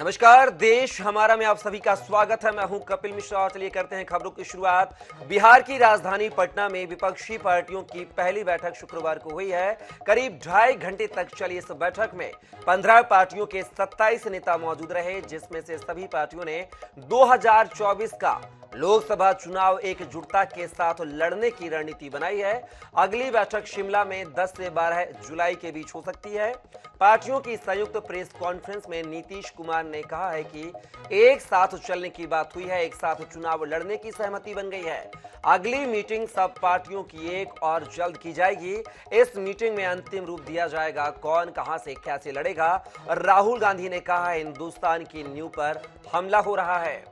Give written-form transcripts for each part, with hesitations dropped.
नमस्कार, देश हमारा में आप सभी का स्वागत है। मैं हूं कपिल मिश्रा और चलिए करते हैं खबरों की शुरुआत। बिहार की राजधानी पटना में विपक्षी पार्टियों की पहली बैठक शुक्रवार को हुई है। करीब 2.5 घंटे तक चली इस बैठक में 15 पार्टियों के 27 नेता मौजूद रहे, जिसमें से सभी पार्टियों ने 2024 का लोकसभा चुनाव एकजुटता के साथ लड़ने की रणनीति बनाई है। अगली बैठक शिमला में 10 से 12 जुलाई के बीच हो सकती है। पार्टियों की संयुक्त प्रेस कॉन्फ्रेंस में नीतीश कुमार ने कहा है कि एक साथ चलने की बात हुई है, एक साथ चुनाव लड़ने की सहमति बन गई है। अगली मीटिंग सब पार्टियों की एक और जल्द की जाएगी। इस मीटिंग में अंतिम रूप दिया जाएगा कौन कहां से कैसे लड़ेगा। राहुल गांधी ने कहा है हिंदुस्तान की नींव पर हमला हो रहा है।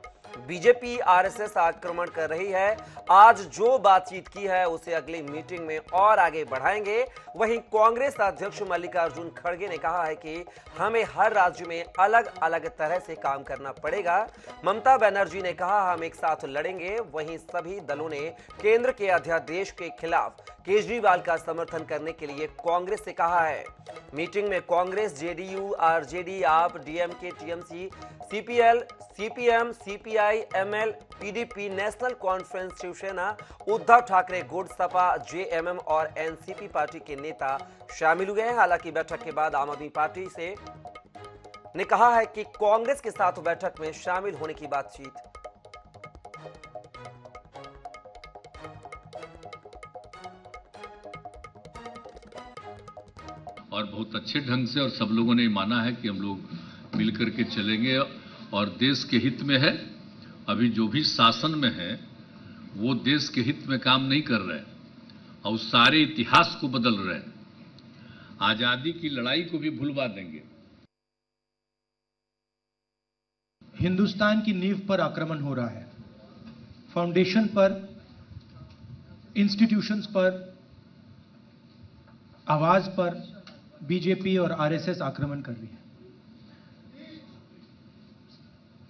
बीजेपी आरएसएस आक्रमण कर रही है। आज जो बातचीत की है उसे अगली मीटिंग में और आगे बढ़ाएंगे। वहीं कांग्रेस अध्यक्ष मल्लिकार्जुन खड़गे ने कहा है कि हमें हर राज्य में अलग अलग तरह से काम करना पड़ेगा। ममता बनर्जी ने कहा हम एक साथ लड़ेंगे। वहीं सभी दलों ने केंद्र के अध्यादेश के खिलाफ केजरीवाल का समर्थन करने के लिए कांग्रेस से कहा है। मीटिंग में Congress, JDU, RJD, AAP, DMK, TMC, CPL, CPM, CPI, ML, PDP, National Conference, Shiv Sena, Uddhav Thackeray गुट, सपा, जेएमएम और एनसीपी पार्टी के नेता शामिल हुए हैं। हालांकि बैठक के बाद आम आदमी पार्टी से ने कहा है कि कांग्रेस के साथ बैठक में शामिल होने की बातचीत और बहुत अच्छे ढंग से और सब लोगों ने माना है कि हम लोग मिलकर के चलेंगे और देश के हित में है। अभी जो भी शासन में है वो देश के हित में काम नहीं कर रहे और सारे इतिहास को बदल रहे हैं। आजादी की लड़ाई को भी भुलवा देंगे। हिंदुस्तान की नींव पर आक्रमण हो रहा है। फाउंडेशन पर, इंस्टीट्यूशंस पर, आवाज पर बीजेपी और आरएसएस आक्रमण कर रही है।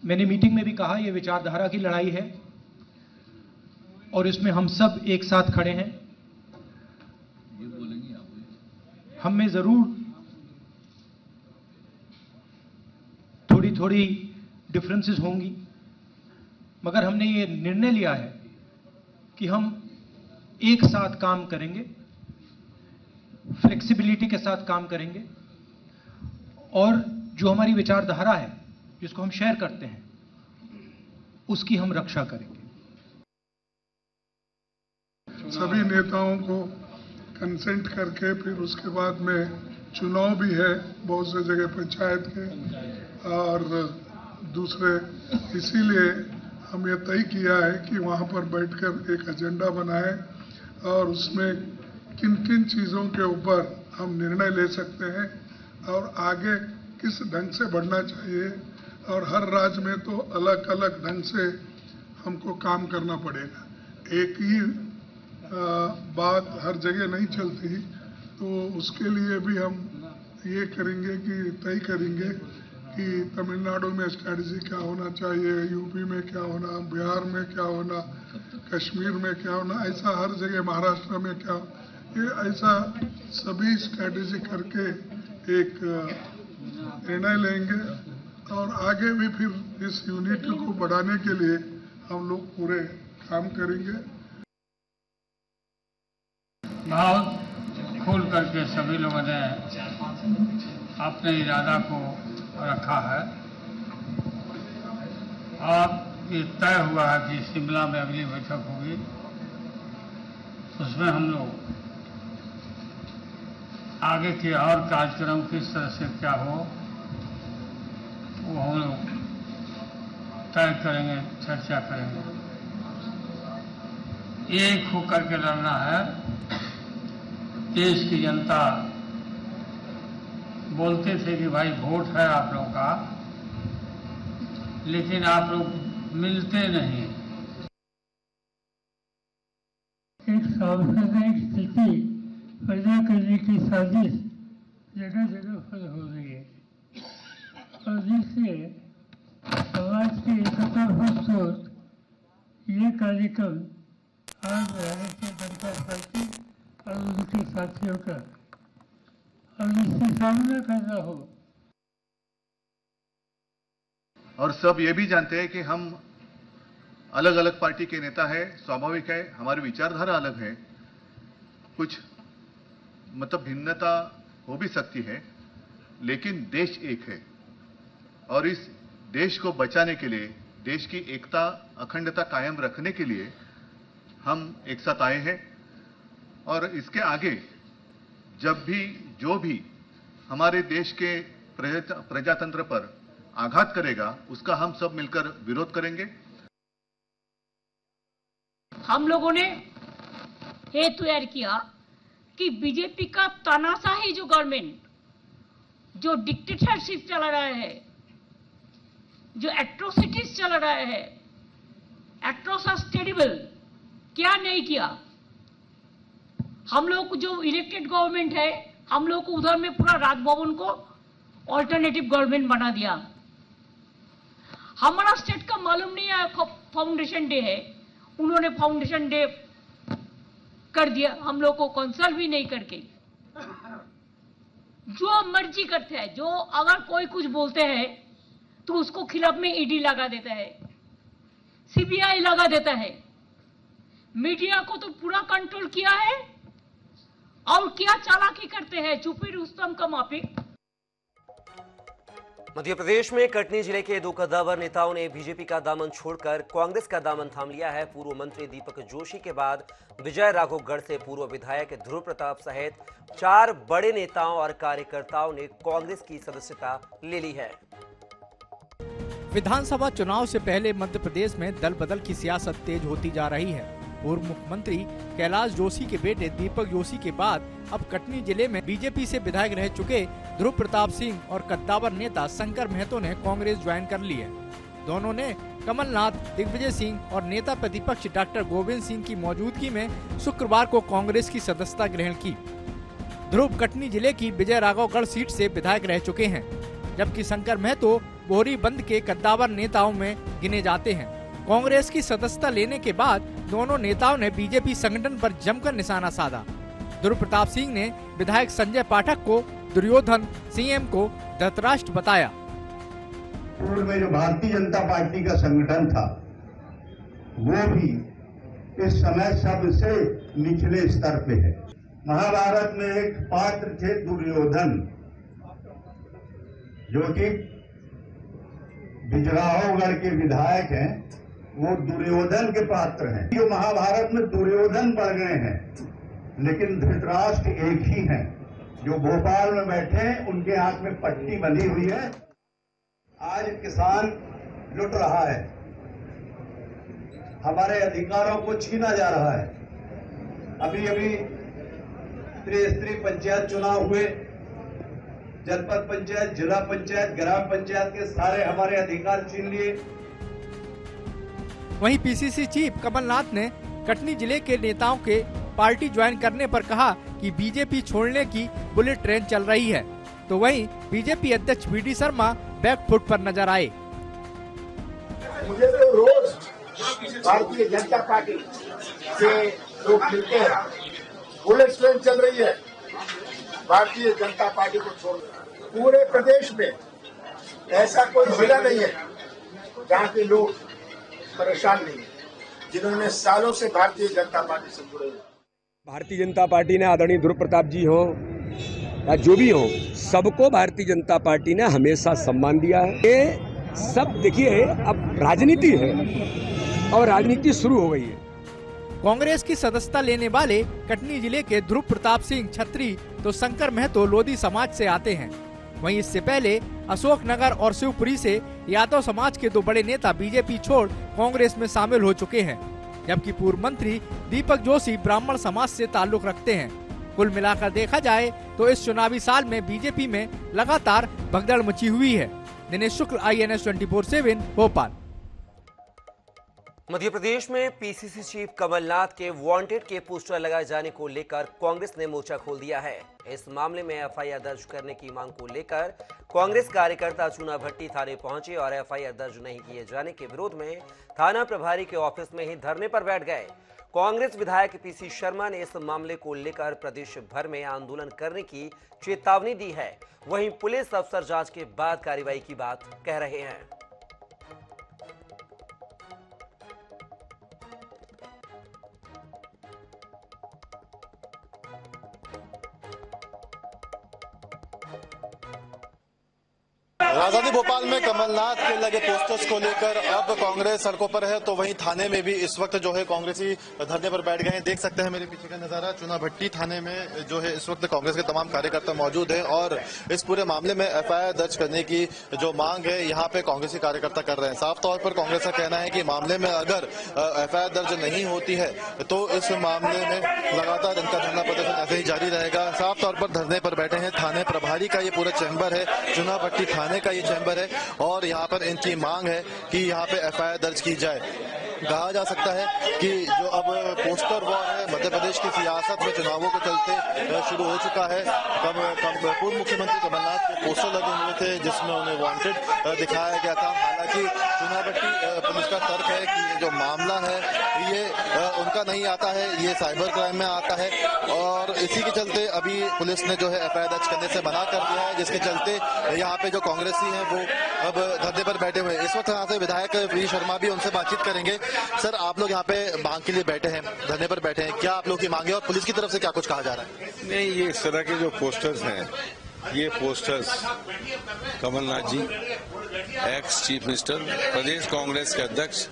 मैंने मीटिंग में भी कहा यह विचारधारा की लड़ाई है और इसमें हम सब एक साथ खड़े हैं। हम में जरूर थोड़ी थोड़ी डिफरेंसेस होंगी, मगर हमने ये निर्णय लिया है कि हम एक साथ काम करेंगे, फ्लेक्सिबिलिटी के साथ काम करेंगे और जो हमारी विचारधारा है जिसको हम शेयर करते हैं उसकी हम रक्षा करेंगे। सभी नेताओं को कंसेंट करके फिर उसके बाद में चुनाव भी है बहुत से जगह पंचायत के और दूसरे, इसीलिए हम ये तय किया है कि वहाँ पर बैठकर एक एजेंडा बनाए और उसमें किन किन चीज़ों के ऊपर हम निर्णय ले सकते हैं और आगे किस ढंग से बढ़ना चाहिए। और हर राज्य में तो अलग अलग ढंग से हमको काम करना पड़ेगा। एक ही बात हर जगह नहीं चलती, तो उसके लिए भी हम ये करेंगे कि तय करेंगे कि तमिलनाडु में स्ट्रैटेजी क्या होना चाहिए, यूपी में क्या होना, बिहार में क्या होना, कश्मीर में क्या होना, ऐसा हर जगह, महाराष्ट्र में क्या, ये ऐसा सभी स्ट्रैटेजी करके एक निर्णय लेंगे और आगे भी फिर इस यूनिटी को बढ़ाने के लिए हम लोग पूरे काम करेंगे। बहुत खुल करके सभी लोगों ने अपने इरादा को रखा है और ये तय हुआ है कि शिमला में अगली बैठक होगी। उसमें हम लोग आगे के और कार्यक्रम किस तरह से क्या हो वो हम लोग तय करेंगे, चर्चा करेंगे। एक होकर के लड़ना है। देश की जनता बोलते थे कि भाई वोट है आप लोगों का, लेकिन आप लोग मिलते नहीं। एक सांप्रदायिक स्थिति पैदा करने की साजिश जगह जगह फल हो रही है और जिससे समाज की एकता हो सोच ये कार्यक्रम आज राष्ट्रीय जनता पार्टी और उनके साथियों का और इससे सामना करना हो और सब ये भी जानते हैं कि हम अलग अलग पार्टी के नेता हैं, स्वाभाविक है, हमारी विचारधारा अलग है, कुछ मतलब भिन्नता हो भी सकती है, लेकिन देश एक है और इस देश को बचाने के लिए, देश की एकता अखंडता कायम रखने के लिए हम एक साथ आए हैं। और इसके आगे जब भी जो भी हमारे देश के प्रजातंत्र पर आघात करेगा, उसका हम सब मिलकर विरोध करेंगे। हम लोगों ने ये तैयार किया कि बीजेपी का तानाशाही जो गवर्नमेंट, जो डिक्टेटरशिप चला रहा है, जो एट्रोसिटीज चला रहा है, एट्रोसिटीज टेरिबल, क्या नहीं किया। हम लोग जो इलेक्टेड गवर्नमेंट है, हम लोग को उधर में पूरा राजभवन को ऑल्टरनेटिव गवर्नमेंट बना दिया। हमारा स्टेट का मालूम नहीं है फाउंडेशन डे है, उन्होंने फाउंडेशन डे कर दिया, हम लोग को कंसल्ट भी नहीं करके। जो मर्जी करते हैं, जो अगर कोई कुछ बोलते हैं तो उसको खिलाफ में ईडी लगा देता है, सीबीआई लगा देता है। मीडिया को तो पूरा कंट्रोल किया है और क्या चालाकी करते हैं, चुपी रुस्तम का माफिक। मध्य प्रदेश में कटनी जिले के दो कद्दावर नेताओं ने बीजेपी का दामन छोड़कर कांग्रेस का दामन थाम लिया है। पूर्व मंत्री दीपक जोशी के बाद विजय राघवगढ़ से पूर्व विधायक ध्रुव प्रताप सहित 4 बड़े नेताओं और कार्यकर्ताओं ने कांग्रेस की सदस्यता ले ली है। विधानसभा चुनाव से पहले मध्य प्रदेश में दल बदल की सियासत तेज होती जा रही है। पूर्व मुख्यमंत्री कैलाश जोशी के बेटे दीपक जोशी के बाद अब कटनी जिले में बीजेपी से विधायक रह चुके ध्रुव प्रताप सिंह और कद्दावर नेता शंकर महतो ने कांग्रेस ज्वाइन कर ली है। दोनों ने कमलनाथ, दिग्विजय सिंह और नेता प्रतिपक्ष डॉक्टर गोविंद सिंह की मौजूदगी में शुक्रवार को कांग्रेस की सदस्यता ग्रहण की। ध्रुव कटनी जिले की विजय राघवगढ़ सीट से विधायक रह चुके हैं, जबकि शंकर महतो बोहरी बंद के कद्दावर नेताओं में गिने जाते हैं। कांग्रेस की सदस्यता लेने के बाद दोनों नेताओं ने बीजेपी संगठन पर जमकर निशाना साधा। ध्रुव प्रताप सिंह ने विधायक संजय पाठक को दुर्योधन, सीएम को धृतराष्ट्र बताया। पूर्व में जो भारतीय जनता पार्टी का संगठन था, वो भी इस समय सबसे निचले स्तर पे है। महाभारत में एक पात्र थे दुर्योधन, जो कि बिजराहोगढ़ के विधायक हैं, वो दुर्योधन के पात्र हैं। जो महाभारत में दुर्योधन बढ़ गए हैं, लेकिन धृतराष्ट्र एक ही हैं, जो भोपाल में बैठे हैं, उनके हाथ में पट्टी बंधी हुई है। आज किसान लुट रहा है, हमारे अधिकारों को छीना जा रहा है। अभी अभी त्रिस्तरीय पंचायत चुनाव हुए, जनपद पंचायत, जिला पंचायत, ग्राम पंचायत के सारे हमारे अधिकार छीन लिए। वहीं पीसीसी चीफ कमलनाथ ने कटनी जिले के नेताओं के पार्टी ज्वाइन करने पर कहा कि बीजेपी छोड़ने की बुलेट ट्रेन चल रही है, तो वहीं बीजेपी अध्यक्ष वीडी शर्मा बैकफुट पर नजर आए। मुझे तो रोज भारतीय जनता पार्टी से लोग मिलते हैं, बुलेट ट्रेन चल रही है भारतीय जनता पार्टी को छोड़। पूरे प्रदेश में ऐसा कोई जिला नहीं है जहाँ के लोग परेशान नहीं है, जिन्होंने सालों से भारतीय जनता पार्टी से जुड़े हैं। भारतीय जनता पार्टी ने आदरणीय ध्रुव प्रताप जी हो या जो भी हो, सबको भारतीय जनता पार्टी ने हमेशा सम्मान दिया है। ये सब देखिए, अब राजनीति है और राजनीति शुरू हो गई है। कांग्रेस की सदस्यता लेने वाले कटनी जिले के ध्रुव प्रताप सिंह छत्री तो शंकर महतो लोधी समाज से आते हैं। वहीं इससे पहले अशोकनगर और शिवपुरी से यादव समाज के 2 बड़े नेता बीजेपी छोड़ कांग्रेस में शामिल हो चुके हैं, जबकि पूर्व मंत्री दीपक जोशी ब्राह्मण समाज से ताल्लुक रखते हैं। कुल मिलाकर देखा जाए तो इस चुनावी साल में बीजेपी में लगातार भगदड़ मची हुई है। दिनेश शुक्ल, INS 24/7 भोपाल। मध्य प्रदेश में पीसीसी चीफ कमलनाथ के वांटेड के पोस्टर लगाए जाने को लेकर कांग्रेस ने मोर्चा खोल दिया है। इस मामले में एफआईआर दर्ज करने की मांग को लेकर कांग्रेस कार्यकर्ता चूना भट्टी थाने पहुंचे और एफआईआर दर्ज नहीं किए जाने के विरोध में थाना प्रभारी के ऑफिस में ही धरने पर बैठ गए। कांग्रेस विधायक पीसी शर्मा ने इस मामले को लेकर प्रदेश भर में आंदोलन करने की चेतावनी दी है। वहीं पुलिस अफसर जांच के बाद कार्रवाई की बात कह रहे हैं। राजधानी भोपाल में कमलनाथ के लगे पोस्टर्स को लेकर अब कांग्रेस सड़कों पर है, तो वहीं थाने में भी इस वक्त जो है कांग्रेसी धरने पर बैठ गए हैं। देख सकते हैं मेरे पीछे का नजारा, चुनाभट्टी थाने में जो है इस वक्त कांग्रेस के तमाम कार्यकर्ता मौजूद हैं और इस पूरे मामले में एफआईआर दर्ज करने की जो मांग है यहाँ पे कांग्रेसी कार्यकर्ता कर रहे हैं। साफ तौर पर कांग्रेस का कहना है कि मामले में अगर एफआईआर दर्ज नहीं होती है तो इस मामले में लगातार इनका धरना प्रदर्शन ऐसे ही जारी रहेगा। साफ तौर पर धरने पर बैठे हैं, थाने प्रभारी का ये पूरा चैम्बर है, चुनाभट्टी थाने का ये चैम्बर है और यहाँ पर इनकी मांग है कि यहाँ पे एफआईआर दर्ज की जाए। कहा जा सकता है कि जो अब पोस्टर वॉर है मध्य प्रदेश की सियासत में चुनावों के चलते शुरू हो चुका है। पूर्व मुख्यमंत्री कमलनाथ के पोस्टर लगे हुए थे जिसमें उन्हें वांटेड दिखाया गया था। हालांकि चुनाभट्टी पुलिस का तर्क है कि ये जो मामला है ये उनका नहीं आता है, ये साइबर क्राइम में आता है और इसी के चलते अभी पुलिस ने जो है एफआईआर दर्ज करने से मना कर दिया है, जिसके चलते यहाँ पे जो कांग्रेसी हैं वो अब धरने पर बैठे हुए हैं। इस वक्त यहाँ से विधायक वी शर्मा भी उनसे बातचीत करेंगे। सर, आप लोग यहाँ पे मांग के लिए बैठे हैं, धरने पर बैठे हैं, क्या आप लोग की मांगे और पुलिस की तरफ से क्या कुछ कहा जा रहा है? नहीं, ये इस तरह के जो पोस्टर्स हैं, ये पोस्टर्स कमलनाथ जी एक्स चीफ मिनिस्टर, प्रदेश कांग्रेस के अध्यक्ष,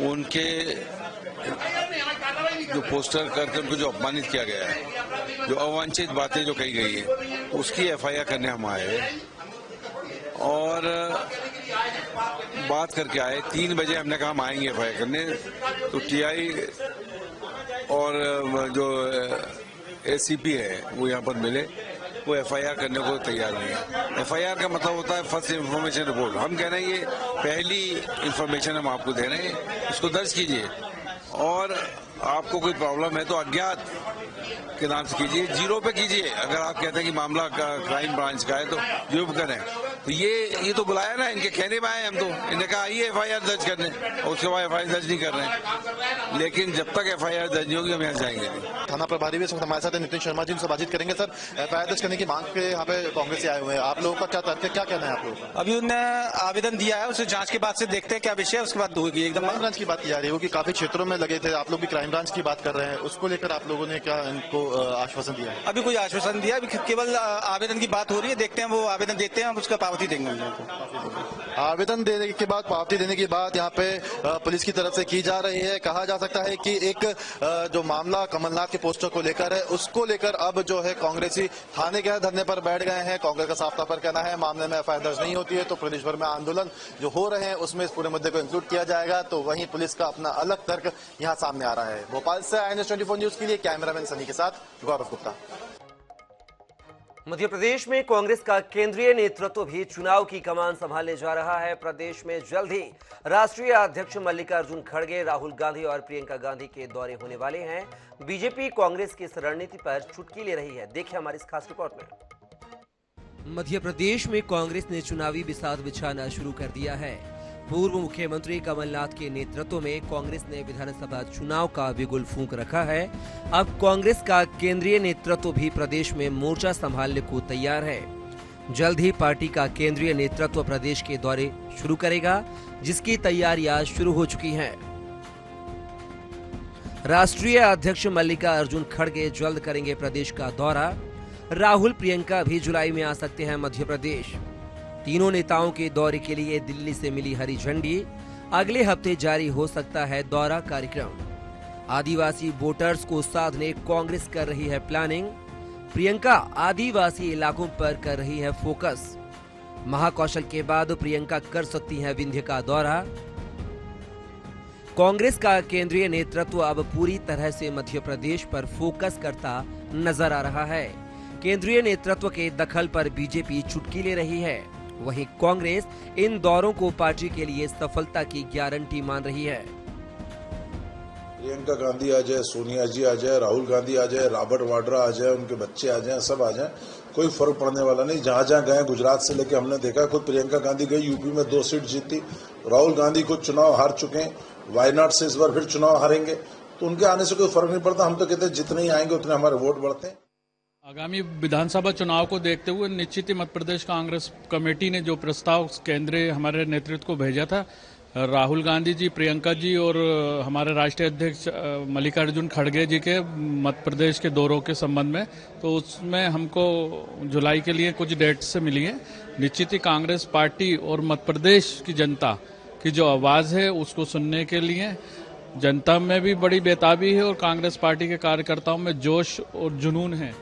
उनके जो पोस्टर करके उनको जो अपमानित किया गया है, जो अवांछित बातें जो कही गई है, उसकी एफआईआर करने हम आए हैं और बात करके आए। 3 बजे हमने कहा हम आएंगे एफआईआर करने, तो टीआई और जो एसीपी है वो यहाँ पर मिले, वो एफआईआर करने को तैयार नहीं है। एफआईआर का मतलब होता है फर्स्ट इंफॉर्मेशन रिपोर्ट। हम कह रहे हैं ये पहली इंफॉर्मेशन हम आपको दे रहे हैं, इसको दर्ज कीजिए और आपको कोई प्रॉब्लम है तो अज्ञात के नाम से कीजिए, 0 पे कीजिए। अगर आप कहते हैं कि मामला क्राइम ब्रांच का है तो जो भी करें, तो ये तो बुलाया ना, इनके कहने में आए हम, तो इन्होंने कहा आइए एफआईआर दर्ज करने और उसके बाद एफआईआर दर्ज नहीं कर रहे हैं। लेकिन जब तक एफआईआर दर्ज नहीं होगी हम यहाँ जाएंगे नहीं। थाना प्रभारी भी हमारे साथ नितिन शर्मा जी, उनसे बातचीत करेंगे। सर, एफआईआर दर्ज करने की मांग पे यहाँ पे कांग्रेस से आए हुए हैं, आप लोगों का क्या तर्क है, क्या कहना है आप लोगों का? अभी उन्होंने आवेदन दिया है, उसे जांच के बाद से देखते हैं क्या विषय है, उसके बाद होगी। एकदम क्राइम ब्रांच की बात की जा रही है कि काफी क्षेत्रों में लगे थे, आप लोग भी क्राइम ब्रांच की बात कर रहे हैं, उसको लेकर आप लोगों ने क्या इनको आश्वासन दिया है? अभी कोई आश्वासन दिया, अभी केवल आवेदन की बात हो रही है, देखते हैं वो आवेदन देते हैं, हम उसका पावती देंगे उनको। आवेदन देने के बाद, पावती देने की बात यहाँ पे पुलिस की तरफ से की जा रही है। कहा जा सकता है कि एक जो मामला कमलनाथ के पोस्टर को लेकर है, उसको लेकर अब जो है कांग्रेसी थाने के धरने पर बैठ गए हैं। कांग्रेस का साफ तौर पर कहना है मामले में एफआईआर दर्ज नहीं होती है तो प्रदेश भर में आंदोलन जो हो रहे हैं उसमें इस पूरे मुद्दे को इंक्लूड किया जाएगा। तो वहीं पुलिस का अपना अलग तर्क यहाँ सामने आ रहा है। भोपाल से INS 24 न्यूज के लिए कैमरामैन सनी के साथ गौरव गुप्ता। मध्य प्रदेश में कांग्रेस का केंद्रीय नेतृत्व भी चुनाव की कमान संभालने जा रहा है। प्रदेश में जल्द ही राष्ट्रीय अध्यक्ष मल्लिकार्जुन खड़गे, राहुल गांधी और प्रियंका गांधी के दौरे होने वाले हैं। बीजेपी कांग्रेस की इस रणनीति पर चुटकी ले रही है, देखिए हमारी इस खास रिपोर्ट में। मध्य प्रदेश में कांग्रेस ने चुनावी बिसात बिछाना शुरू कर दिया है। पूर्व मुख्यमंत्री कमलनाथ के नेतृत्व में कांग्रेस ने विधानसभा चुनाव का बिगुल फूंक रखा है। अब कांग्रेस का केंद्रीय नेतृत्व भी प्रदेश में मोर्चा संभालने को तैयार है। जल्द ही पार्टी का केंद्रीय नेतृत्व प्रदेश के दौरे शुरू करेगा, जिसकी तैयारियां शुरू हो चुकी हैं। राष्ट्रीय अध्यक्ष मल्लिकार्जुन खड़गे जल्द करेंगे प्रदेश का दौरा। राहुल प्रियंका भी जुलाई में आ सकते हैं मध्य प्रदेश। तीनों नेताओं के दौरे के लिए दिल्ली से मिली हरी झंडी। अगले हफ्ते जारी हो सकता है दौरा कार्यक्रम। आदिवासी वोटर्स को साधने कांग्रेस कर रही है प्लानिंग। प्रियंका आदिवासी इलाकों पर कर रही है फोकस। महाकौशल के बाद प्रियंका कर सकती हैं विंध्य का दौरा। कांग्रेस का केंद्रीय नेतृत्व अब पूरी तरह से मध्य प्रदेश पर फोकस करता नजर आ रहा है। केंद्रीय नेतृत्व के दखल पर बीजेपी चुटकी ले रही है। वहीं कांग्रेस इन दौरों को पार्टी के लिए सफलता की गारंटी मान रही है। प्रियंका गांधी आ जाए, सोनिया जी आ जाए, राहुल गांधी आ जाए, रॉबर्ट वाड्रा आ जाए, उनके बच्चे आ जाए, सब आ जाए, कोई फर्क पड़ने वाला नहीं। जहां जहां गए गुजरात से लेके हमने देखा, खुद प्रियंका गांधी गई, यूपी में 2 सीट जीती। राहुल गांधी खुद चुनाव हार चुके हैं, वायनाड से इस बार फिर चुनाव हारेंगे, तो उनके आने से कोई फर्क नहीं पड़ता। हम तो कहते हैं जितने ही आएंगे उतने हमारे वोट बढ़ते हैं। आगामी विधानसभा चुनाव को देखते हुए निश्चित ही मध्य प्रदेश कांग्रेस कमेटी ने जो प्रस्ताव केंद्रीय हमारे नेतृत्व को भेजा था, राहुल गांधी जी, प्रियंका जी और हमारे राष्ट्रीय अध्यक्ष मल्लिकार्जुन खड़गे जी के मध्य प्रदेश के दौरों के संबंध में, तो उसमें हमको जुलाई के लिए कुछ डेट्स से मिली है। निश्चित ही कांग्रेस पार्टी और मध्य प्रदेश की जनता की जो आवाज़ है उसको सुनने के लिए जनता में भी बड़ी बेताबी है और कांग्रेस पार्टी के कार्यकर्ताओं में जोश और जुनून है।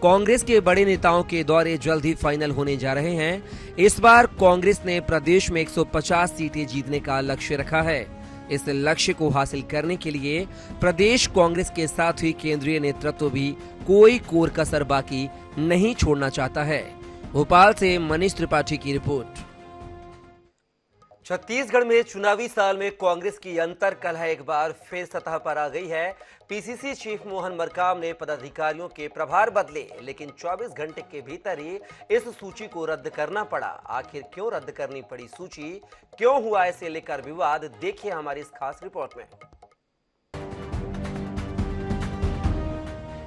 कांग्रेस के बड़े नेताओं के दौरे जल्द ही फाइनल होने जा रहे हैं। इस बार कांग्रेस ने प्रदेश में 150 सीटें जीतने का लक्ष्य रखा है। इस लक्ष्य को हासिल करने के लिए प्रदेश कांग्रेस के साथ ही केंद्रीय नेतृत्व भी कोई कोर कसर बाकी नहीं छोड़ना चाहता है। भोपाल से मनीष त्रिपाठी की रिपोर्ट। छत्तीसगढ़ में चुनावी साल में कांग्रेस की अंतर कलह एक बार फिर सतह पर आ गई है। पीसीसी चीफ मोहन मरकाम ने पदाधिकारियों के प्रभार बदले, लेकिन 24 घंटे के भीतर ही इस सूची को रद्द करना पड़ा। आखिर क्यों रद्द करनी पड़ी सूची, क्यों हुआ इसे लेकर विवाद, देखिए हमारी इस खास रिपोर्ट में।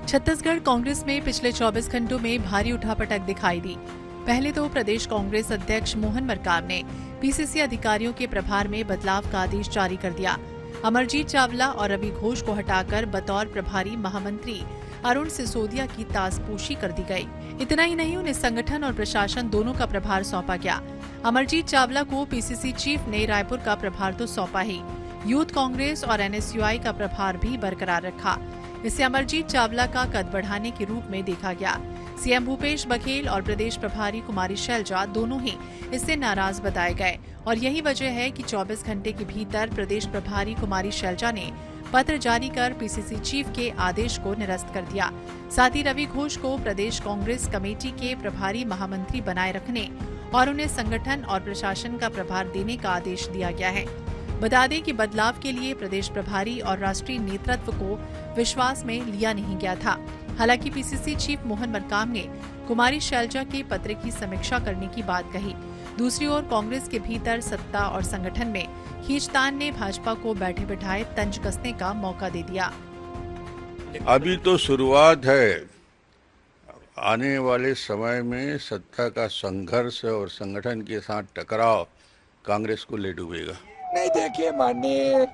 छत्तीसगढ़ कांग्रेस में पिछले 24 घंटों में भारी उठापटक दिखाई दी। पहले तो प्रदेश कांग्रेस अध्यक्ष मोहन मरकाम ने पीसीसी अधिकारियों के प्रभार में बदलाव का आदेश जारी कर दिया। अमरजीत चावला और रवि घोष को हटाकर बतौर प्रभारी महामंत्री अरुण सिसोदिया की ताजपोशी कर दी गई। इतना ही नहीं, उन्हें संगठन और प्रशासन दोनों का प्रभार सौंपा गया। अमरजीत चावला को पीसीसी चीफ ने रायपुर का प्रभार तो सौंपा ही, यूथ कांग्रेस और एनएसयूआई का प्रभार भी बरकरार रखा। इससे अमरजीत चावला का कद बढ़ाने के रूप में देखा गया। सीएम भूपेश बघेल और प्रदेश प्रभारी कुमारी शैलजा दोनों ही इससे नाराज बताए गए और यही वजह है कि 24 घंटे के भीतर प्रदेश प्रभारी कुमारी शैलजा ने पत्र जारी कर पीसीसी चीफ के आदेश को निरस्त कर दिया। साथ ही रवि घोष को प्रदेश कांग्रेस कमेटी के प्रभारी महामंत्री बनाए रखने और उन्हें संगठन और प्रशासन का प्रभार देने का आदेश दिया गया है। बता दें कि बदलाव के लिए प्रदेश प्रभारी और राष्ट्रीय नेतृत्व को विश्वास में लिया नहीं गया था। हालांकि पीसीसी चीफ मोहन मरकाम ने कुमारी शैलजा के पत्र की समीक्षा करने की बात कही। दूसरी ओर कांग्रेस के भीतर सत्ता और संगठन में खींचतान ने भाजपा को बैठे बिठाए तंज कसने का मौका दे दिया। अभी तो शुरुआत है, आने वाले समय में सत्ता का संघर्ष और संगठन के साथ टकराव कांग्रेस को ले डूबेगा। नहीं, देखिए माननीय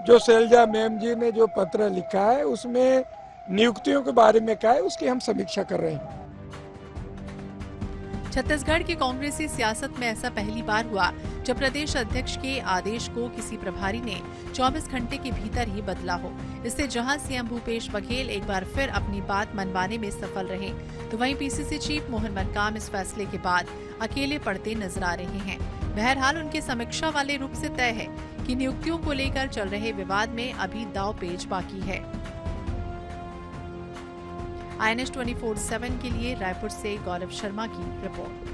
जो शैलजा मैम जी ने जो पत्र लिखा है उसमें नियुक्तियों के बारे में कहा है, उसकी हम समीक्षा कर रहे हैं। छत्तीसगढ़ की कांग्रेसी सियासत में ऐसा पहली बार हुआ जब प्रदेश अध्यक्ष के आदेश को किसी प्रभारी ने 24 घंटे के भीतर ही बदला हो। इससे जहां सीएम भूपेश बघेल एक बार फिर अपनी बात मनवाने में सफल रहे, तो वहीं पीसीसी चीफ मोहन मरकाम इस फैसले के बाद अकेले पड़ते नजर आ रहे हैं। बहरहाल उनके समीक्षा वाले रूप से तय है कि नियुक्तियों को लेकर चल रहे विवाद में अभी दांव-पेच बाकी है। INS 24/7 के लिए रायपुर से गौरव शर्मा की रिपोर्ट।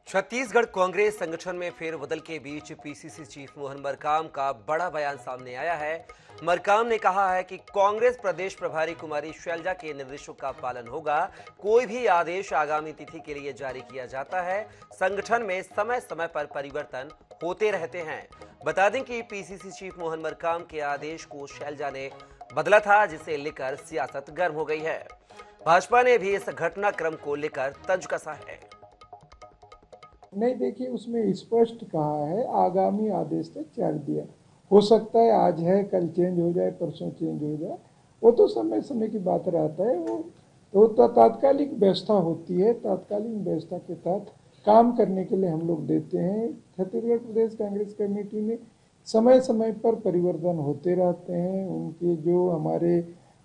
छत्तीसगढ़ कांग्रेस संगठन में फेरबदल के बीच पीसीसी चीफ मोहन मरकाम का बड़ा बयान सामने आया है। मरकाम ने कहा है कि कांग्रेस प्रदेश प्रभारी कुमारी शैलजा के निर्देशों का पालन होगा। कोई भी आदेश आगामी तिथि के लिए जारी किया जाता है। संगठन में समय समय पर परिवर्तन होते रहते हैं। बता दें कि पीसीसी चीफ मोहन मरकाम के आदेश को शैलजा ने बदला था, जिसे लेकर सियासत गर्म हो गई है। भाजपा ने भी इस घटनाक्रम को लेकर तंज कसा है। नहीं, देखिए उसमें स्पष्ट कहा है आगामी आदेश तक चल दिया। हो सकता है आज है, कल चेंज हो जाए, परसों चेंज हो जाए, वो तो समय समय की बात रहता है। वो तो तात्कालिक व्यवस्था होती है, तात्कालिक व्यवस्था के तहत काम करने के लिए हम लोग देते हैं। छत्तीसगढ़ प्रदेश कांग्रेस कमेटी में समय समय पर परिवर्तन होते रहते हैं। उनके जो हमारे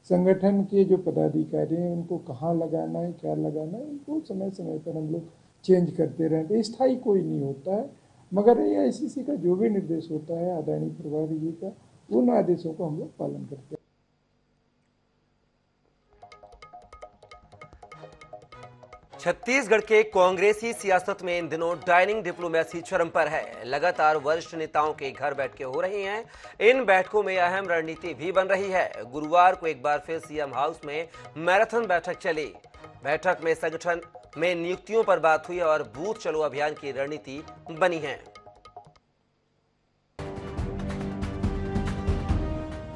संगठन के जो पदाधिकारी हैं उनको कहाँ लगाना है, क्या लगाना है, उनको समय समय पर हम लोग चेंज करते रहते हैं। स्थायी कोई नहीं होता है, मगर AICC का जो भी निर्देश होता है आदरणीय प्रभारी जी का, उन आदेशों को हम लोग पालन करते हैं। छत्तीसगढ़ के कांग्रेसी सियासत में इन दिनों डाइनिंग डिप्लोमेसी चरम पर है। लगातार वरिष्ठ नेताओं के घर बैठकें हो रही हैं। इन बैठकों में अहम रणनीति भी बन रही है। गुरुवार को एक बार फिर सीएम हाउस में मैराथन बैठक चली। बैठक में संगठन में नियुक्तियों पर बात हुई और बूथ चलो अभियान की रणनीति बनी है।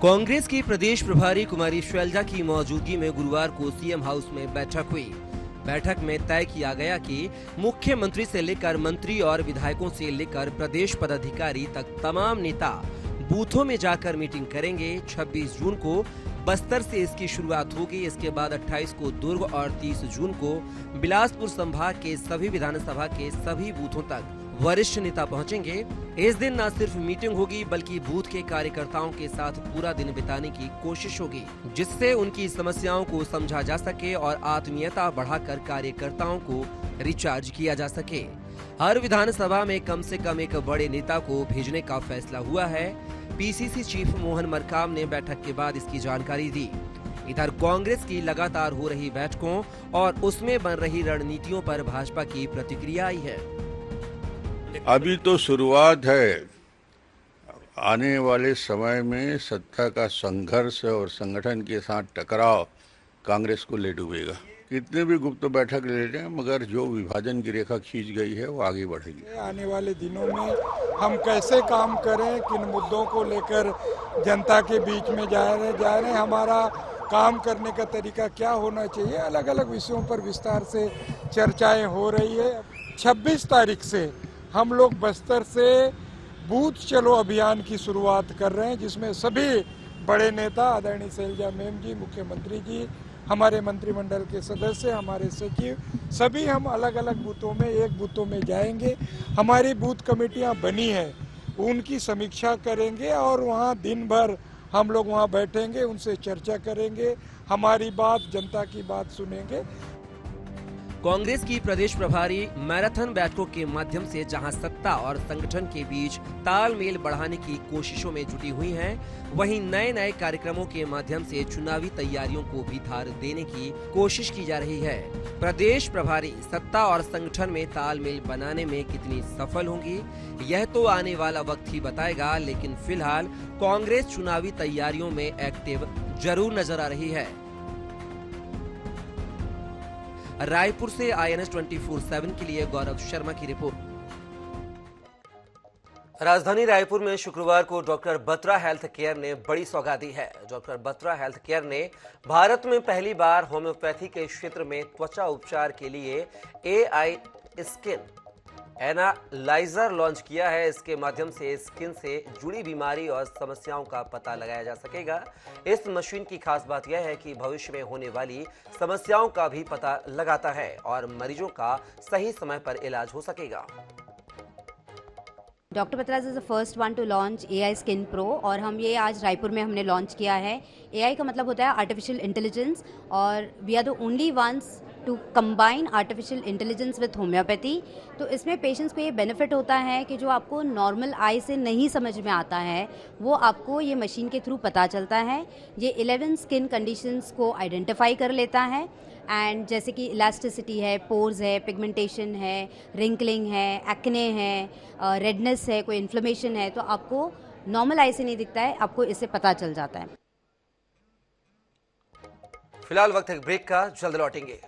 कांग्रेस की प्रदेश प्रभारी कुमारी शैलजा की मौजूदगी में गुरुवार को सीएम हाउस में बैठक हुई। बैठक में तय किया गया कि मुख्यमंत्री से लेकर मंत्री और विधायकों से लेकर प्रदेश पदाधिकारी तक तमाम नेता बूथों में जाकर मीटिंग करेंगे। 26 जून को बस्तर से इसकी शुरुआत होगी। इसके बाद 28 को दुर्ग और 30 जून को बिलासपुर संभाग के सभी विधानसभा के सभी बूथों तक वरिष्ठ नेता पहुंचेंगे। इस दिन न सिर्फ मीटिंग होगी बल्कि बूथ के कार्यकर्ताओं के साथ पूरा दिन बिताने की कोशिश होगी, जिससे उनकी समस्याओं को समझा जा सके और आत्मीयता बढ़ाकर कार्यकर्ताओं को रिचार्ज किया जा सके। हर विधानसभा में कम से कम एक बड़े नेता को भेजने का फैसला हुआ है। पीसीसी चीफ मोहन मरकाम ने बैठक के बाद इसकी जानकारी दी। इधर कांग्रेस की लगातार हो रही बैठकों और उसमें बन रही रणनीतियों पर भाजपा की प्रतिक्रिया आई है। अभी तो शुरुआत है, आने वाले समय में सत्ता का संघर्ष और संगठन के साथ टकराव कांग्रेस को ले डूबेगा। कितने भी गुप्त बैठक ले लें, मगर जो विभाजन की रेखा खींच गई है वो आगे बढ़ेगी। आने वाले दिनों में हम कैसे काम करें, किन मुद्दों को लेकर जनता के बीच में जा रहे हैं, हमारा काम करने का तरीका क्या होना चाहिए, अलग अलग विषयों पर विस्तार से चर्चाएं हो रही है। 26 तारीख से हम लोग बस्तर से बूथ चलो अभियान की शुरुआत कर रहे हैं, जिसमें सभी बड़े नेता आदरणीय शैलजा मैम जी, मुख्यमंत्री जी, हमारे मंत्रिमंडल के सदस्य, हमारे सचिव, सभी हम अलग अलग बूथों में एक बूथों में जाएंगे। हमारी बूथ कमेटियां बनी है, उनकी समीक्षा करेंगे और वहां दिन भर हम लोग वहां बैठेंगे, उनसे चर्चा करेंगे, हमारी बात, जनता की बात सुनेंगे। कांग्रेस की प्रदेश प्रभारी मैराथन बैठकों के माध्यम से जहां सत्ता और संगठन के बीच तालमेल बढ़ाने की कोशिशों में जुटी हुई हैं, वहीं नए नए कार्यक्रमों के माध्यम से चुनावी तैयारियों को भी धार देने की कोशिश की जा रही है। प्रदेश प्रभारी सत्ता और संगठन में तालमेल बनाने में कितनी सफल होंगी, यह तो आने वाला वक्त ही बताएगा, लेकिन फिलहाल कांग्रेस चुनावी तैयारियों में एक्टिव जरूर नजर आ रही है। रायपुर से INS 24/7 के लिए गौरव शर्मा की रिपोर्ट। राजधानी रायपुर में शुक्रवार को डॉक्टर बत्रा हेल्थ केयर ने बड़ी सौगात दी है। डॉक्टर बत्रा हेल्थ केयर ने भारत में पहली बार होम्योपैथी के क्षेत्र में त्वचा उपचार के लिए AI स्किन एनालाइजर लॉन्च किया है। इसके माध्यम से स्किन से जुड़ी बीमारी और समस्याओं का पता लगाया जा सकेगा। इस मशीन की खास बात यह है कि भविष्य में होने वाली समस्याओं का भी पता लगाता है और मरीजों का सही समय पर इलाज हो सकेगा। Doctor Batra's is the first one to launch AI skin pro और हम ये आज रायपुर में हमने लॉन्च किया है। AI का मतलब होता है आर्टिफिशियल इंटेलिजेंस और we are the only ones to combine artificial intelligence with homeopathy. तो इसमें पेशेंट्स को ये बेनिफिट होता है कि जो आपको नॉर्मल आई से नहीं समझ में आता है वो आपको ये मशीन के थ्रू पता चलता है। ये 11 स्किन कंडीशंस को आइडेंटिफाई कर लेता है एंड जैसे कि इलास्टिसिटी है, पोर्स है, पिगमेंटेशन है, रिंकलिंग है, एक्ने है, रेडनेस है, कोई इन्फ्लेमेशन है, तो आपको नॉर्मल आई से नहीं दिखता है, आपको इससे पता चल जाता है। फिलहाल वक्त है ब्रेक का, जल्द लौटेंगे।